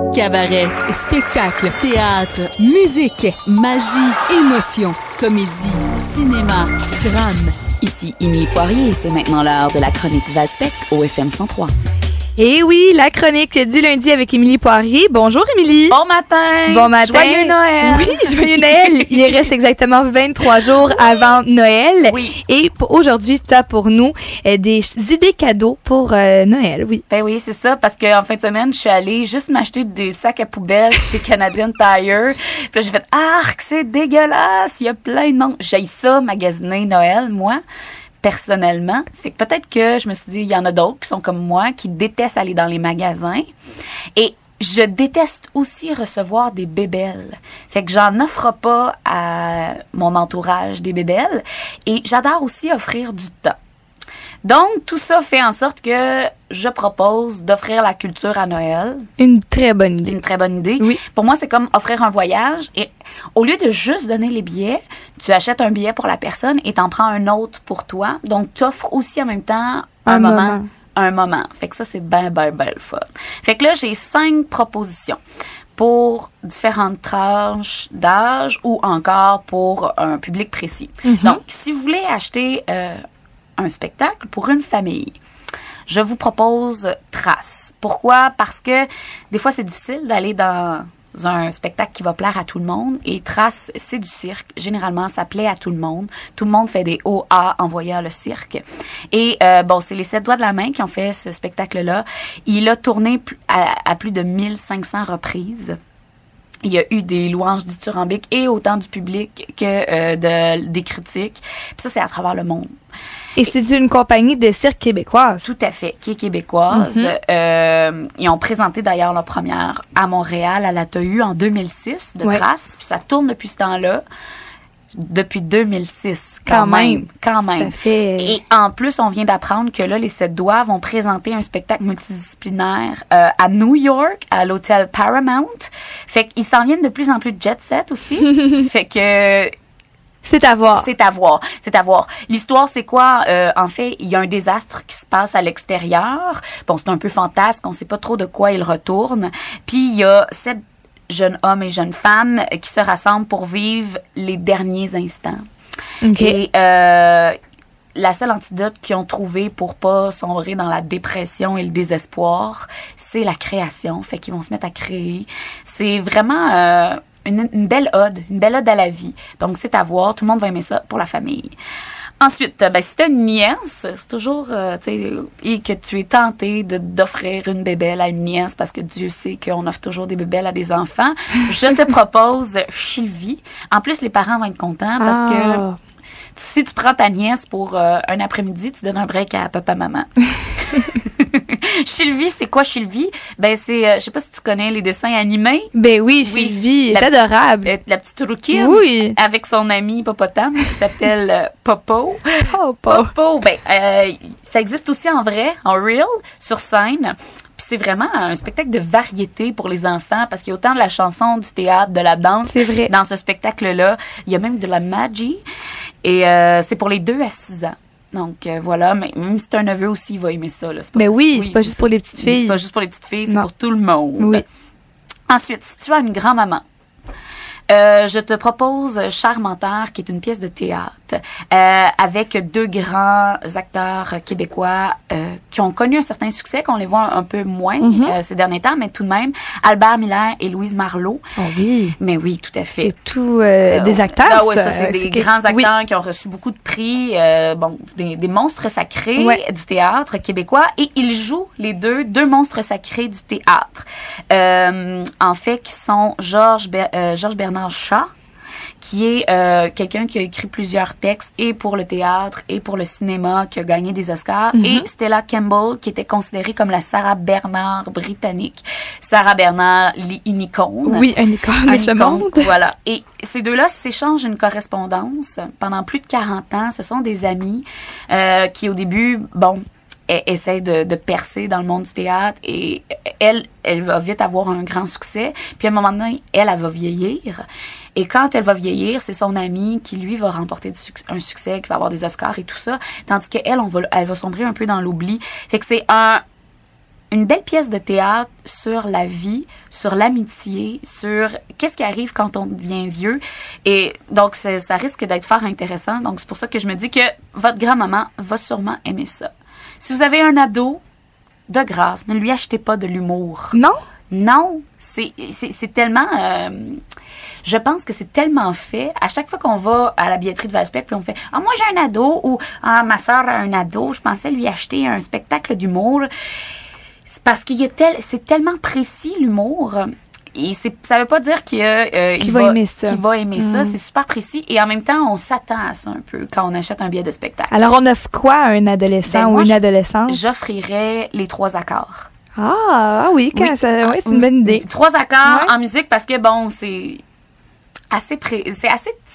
Cabaret, spectacle, théâtre, musique, magie, émotion, comédie, cinéma, drame. Ici Émilie Poirier et c'est maintenant l'heure de la chronique Valspec au FM 103. Et oui, la chronique du lundi avec Émilie Poirier. Bonjour Émilie. Bon matin. Bon matin. Joyeux Noël. Oui, joyeux Noël. Il reste exactement 23 jours avant Noël. Oui. Et aujourd'hui, tu as pour nous des idées cadeaux pour Noël. Oui. Ben oui, c'est ça, parce qu'en fin de semaine, je suis allée juste m'acheter des sacs à poubelle chez Canadian Tire. Puis là, j'ai fait « Arc, c'est dégueulasse! Il y a plein de monde. » J'haïs ça, magasiner Noël, moi. Personnellement. Fait que peut-être que je me suis dit, il y en a d'autres qui sont comme moi, qui détestent aller dans les magasins. Et je déteste aussi recevoir des bébelles. Fait que j'en offre pas à mon entourage des bébelles. Et j'adore aussi offrir du temps. Donc, tout ça fait en sorte que je propose d'offrir la culture à Noël. Une très bonne idée. Une très bonne idée. Oui. Pour moi, c'est comme offrir un voyage. Et au lieu de juste donner les billets, tu achètes un billet pour la personne et t'en prends un autre pour toi. Donc, tu offres aussi en même temps un moment. Fait que ça, c'est ben le fun. Fait que là, j'ai 5 propositions pour différentes tranches d'âge ou encore pour un public précis. Mm-hmm. Donc, si vous voulez acheter un spectacle pour une famille, je vous propose Trace. Pourquoi? Parce que des fois, c'est difficile d'aller dans un spectacle qui va plaire à tout le monde. Et Trace, c'est du cirque. Généralement, ça plaît à tout le monde. Tout le monde fait des OA en voyant le cirque. Et c'est les 7 doigts de la main qui ont fait ce spectacle-là. Il a tourné à plus de 1500 reprises. Il y a eu des louanges dithyrambiques et autant du public que des critiques. Puis ça, c'est à travers le monde. Et c'est une compagnie de cirque québécoise. Tout à fait, qui est québécoise. Mm-hmm. Ils ont présenté d'ailleurs leur première à Montréal, à la TAU en 2006 de Trace. Puis ça tourne depuis ce temps-là. Depuis 2006, quand même. Ça fait... Et en plus, on vient d'apprendre que là, les 7 doigts vont présenter un spectacle multidisciplinaire à New York, à l'hôtel Paramount. Fait qu'ils s'en viennent de plus en plus de jet set aussi. Fait que... C'est à voir. C'est à voir. L'histoire, c'est quoi? En fait, il y a un désastre qui se passe à l'extérieur. Bon, c'est un peu fantasque. On sait pas trop de quoi il retourne. Puis, il y a 7 jeunes hommes et jeunes femmes qui se rassemblent pour vivre les derniers instants. Okay. Et la seule antidote qu'ils ont trouvé pour pas sombrer dans la dépression et le désespoir, c'est la création. Fait qu'ils vont se mettre à créer. C'est vraiment... une belle ode à la vie. Donc, c'est à voir. Tout le monde va aimer ça pour la famille. Ensuite, si t'as une nièce, c'est toujours, et que tu es tenté d'offrir une bébelle à une nièce parce que Dieu sait qu'on offre toujours des bébelles à des enfants, je te propose Sylvie. En plus, les parents vont être contents parce que si tu prends ta nièce pour un après-midi, tu donnes un break à papa-maman. Sylvie, c'est quoi Sylvie? Ben, c'est, je sais pas si tu connais les dessins animés. Ben oui, Sylvie, c'est adorable. La petite rouquine. Oui. Avec son ami hippopotame qui s'appelle Popo. Popo. Ben, ça existe aussi en vrai, en real, sur scène. Puis c'est vraiment un spectacle de variété pour les enfants parce qu'il y a autant de la chanson, du théâtre, de la danse. C'est vrai. Dans ce spectacle-là. Il y a même de la magie. Et c'est pour les 2 à 6 ans. Donc, voilà. Mais même si t'as un neveu aussi, il va aimer ça. Là. Mais oui, c'est pas juste pour les petites filles. C'est pas juste pour les petites filles, c'est pour tout le monde. Oui. Ensuite, si tu as une grand-maman, je te propose Cher menteur, qui est une pièce de théâtre avec 2 grands acteurs québécois qui ont connu un certain succès, qu'on les voit un peu moins ces derniers temps, mais tout de même, Albert Miller et Louise Marleau. Oh oui. Mais oui, tout à fait. C'est tout des acteurs. Oui, ça, c'est des grands acteurs qui ont reçu beaucoup de prix, des monstres sacrés du théâtre québécois, et ils jouent les deux monstres sacrés du théâtre. En fait, qui sont Georges Bernard Shaw, qui est quelqu'un qui a écrit plusieurs textes et pour le théâtre et pour le cinéma, qui a gagné des Oscars, et Stella Campbell, qui était considérée comme la Sarah Bernard britannique. Sarah Bernard, une icône. Oui, une icône de ce monde. Voilà. Et ces deux-là s'échangent une correspondance pendant plus de 40 ans. Ce sont des amis qui, au début, essaie de percer dans le monde du théâtre, et elle va vite avoir un grand succès. Puis à un moment donné, elle va vieillir. Et quand elle va vieillir, c'est son ami qui, lui, va remporter un succès, qui va avoir des Oscars et tout ça. Tandis qu'elle, elle va sombrer un peu dans l'oubli. Fait que c'est une belle pièce de théâtre sur la vie, sur l'amitié, sur qu'est-ce qui arrive quand on devient vieux. Et donc, ça risque d'être fort intéressant. Donc, c'est pour ça que je me dis que votre grand-maman va sûrement aimer ça. Si vous avez un ado, de grâce, ne lui achetez pas de l'humour. Non? Non, c'est tellement... je pense que c'est tellement fait. À chaque fois qu'on va à la billetterie de Valspec, puis on fait « Ah, moi, j'ai un ado » ou « Ah, ma soeur a un ado, je pensais lui acheter un spectacle d'humour. » C'est parce c'est tellement précis, l'humour. Et ça veut pas dire qu'il va aimer ça. Qu'il va aimer ça. C'est super précis. Et en même temps, on s'attend à ça un peu quand on achète un billet de spectacle. Alors, on offre quoi à un adolescent ou une adolescente? J'offrirais les 3 accords. Oui, c'est une bonne idée. 3 accords en musique parce que, bon, c'est assez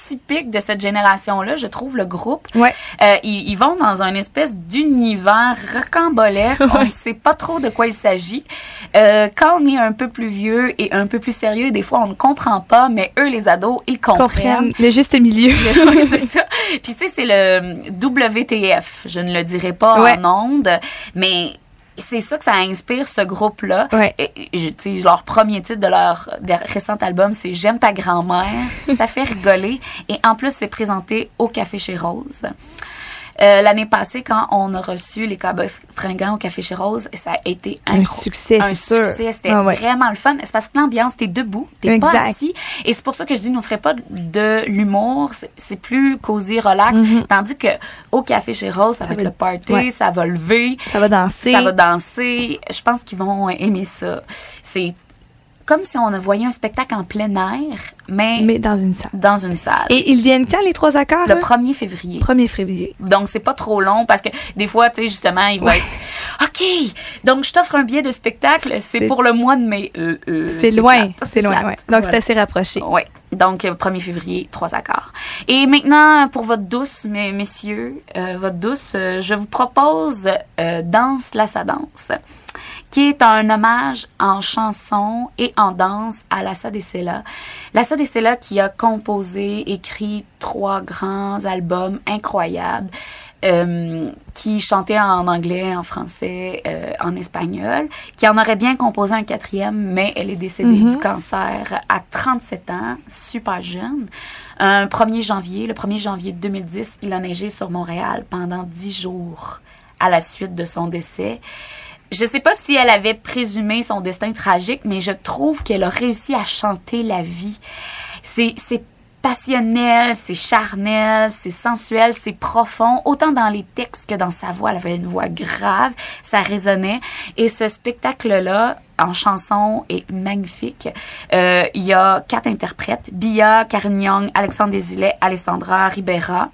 typique de cette génération-là, je trouve, le groupe. Ouais. Ils vont dans une espèce d'univers rocambolesque. On ne sait pas trop de quoi il s'agit. Quand on est un peu plus vieux et un peu plus sérieux, des fois, on ne comprend pas, mais eux, les ados, ils comprennent. Le juste milieu. Oui, c'est ça. Puis, tu sais, c'est le WTF. Je ne le dirai pas en ondes, mais... C'est ça que ça inspire, ce groupe-là. Ouais. Leur premier titre de leur récent album, c'est « J'aime ta grand-mère ». Ça fait rigoler. Et en plus, c'est présenté au Café chez Rose. L'année passée, quand on a reçu les Cowboys fringants au Café chez Rose, ça a été un succès, c'est sûr. C'était vraiment le fun. C'est parce que l'ambiance, t'es debout, t'es pas assis. Et c'est pour ça que je dis, nous, on ferait pas de l'humour. C'est plus cosy, relax. Tandis que au Café chez Rose, ça va être le party, ça va lever. Ça va danser. Je pense qu'ils vont aimer ça. C'est comme si on voyait un spectacle en plein air, mais dans une salle. Dans une salle. Et ils viennent quand, les 3 accords? Le 1er février. 1er février. Donc, c'est pas trop long parce que des fois, tu sais, justement, il va être OK, donc je t'offre un billet de spectacle, c'est pour le mois de mai. C'est loin, c'est loin, ouais. Donc, c'est assez rapproché. Oui. Donc, 1er février, 3 accords. Et maintenant, pour votre douce, messieurs, je vous propose Danse Lassa Danse, qui est un hommage en chanson et en danse à Lassa Dessella. Lassa Dessella qui a composé, écrit 3 grands albums incroyables, qui chantait en anglais, en français, en espagnol, qui en aurait bien composé un 4e, mais elle est décédée du cancer à 37 ans, super jeune. Le 1er janvier 2010, il a neigé sur Montréal pendant 10 jours à la suite de son décès. Je sais pas si elle avait présumé son destin tragique, mais je trouve qu'elle a réussi à chanter la vie. C'est passionnel, c'est charnel, c'est sensuel, c'est profond, autant dans les textes que dans sa voix. Elle avait une voix grave, ça résonnait. Et ce spectacle-là, en chanson, est magnifique. Il y a 4 interprètes, Bia, Karine Young, Alexandre Desilets, Alessandra Ribera,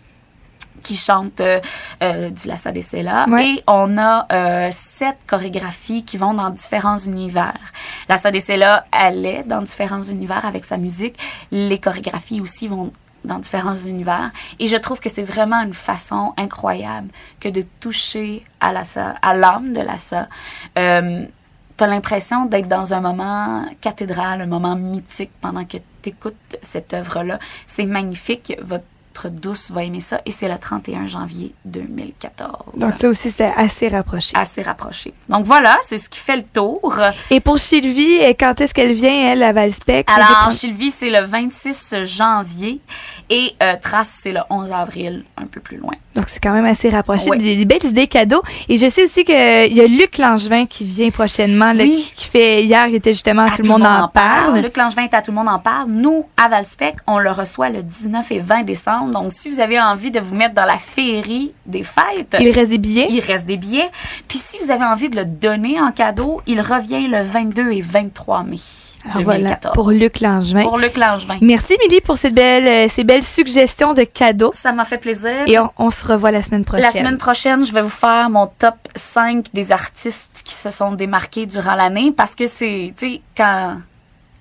qui chante du Lassa Dessella. Ouais. Et on a 7 chorégraphies qui vont dans différents univers. Lassa Dessella, elle est dans différents univers avec sa musique. Les chorégraphies aussi vont dans différents univers. Et je trouve que c'est vraiment une façon incroyable que de toucher à l'âme de Lassa. T'as l'impression d'être dans un moment cathédral, un moment mythique pendant que t'écoutes cette œuvre-là. C'est magnifique. Votre douce va aimer ça. Et c'est le 31 janvier 2014. Donc ça aussi, c'était assez rapproché. Assez rapproché. Donc voilà, c'est ce qui fait le tour. Et pour Sylvie, quand est-ce qu'elle vient, elle, à Valspec? Alors, Sylvie, c'est le 26 janvier. Et Trace, c'est le 11 avril, un peu plus loin. Donc c'est quand même assez rapproché. Oui. Des belles idées cadeaux. Et je sais aussi qu'il y a Luc Langevin qui vient prochainement, là, qui fait hier, il était justement à Tout le monde en parle. Luc Langevin est à Tout le monde en parle. Nous, à Valspec, on le reçoit le 19 et 20 décembre. Donc, si vous avez envie de vous mettre dans la féerie des fêtes... Il reste des billets. Il reste des billets. Puis, si vous avez envie de le donner en cadeau, il revient le 22 et 23 mai. Alors 2014. Voilà, pour Luc Langevin. Pour Luc Langevin. Merci, Émilie, pour ces belles suggestions de cadeaux. Ça m'a fait plaisir. Et on se revoit la semaine prochaine. La semaine prochaine, je vais vous faire mon top 5 des artistes qui se sont démarqués durant l'année parce que c'est, tu sais, quand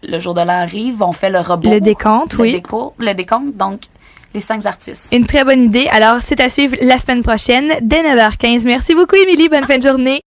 le jour de l'an arrive, on fait le rebours. Le décompte, oui. Le décompte, donc les 5 artistes. Une très bonne idée. Alors, c'est à suivre la semaine prochaine dès 9h15. Merci beaucoup, Émilie. Bonne fin de journée.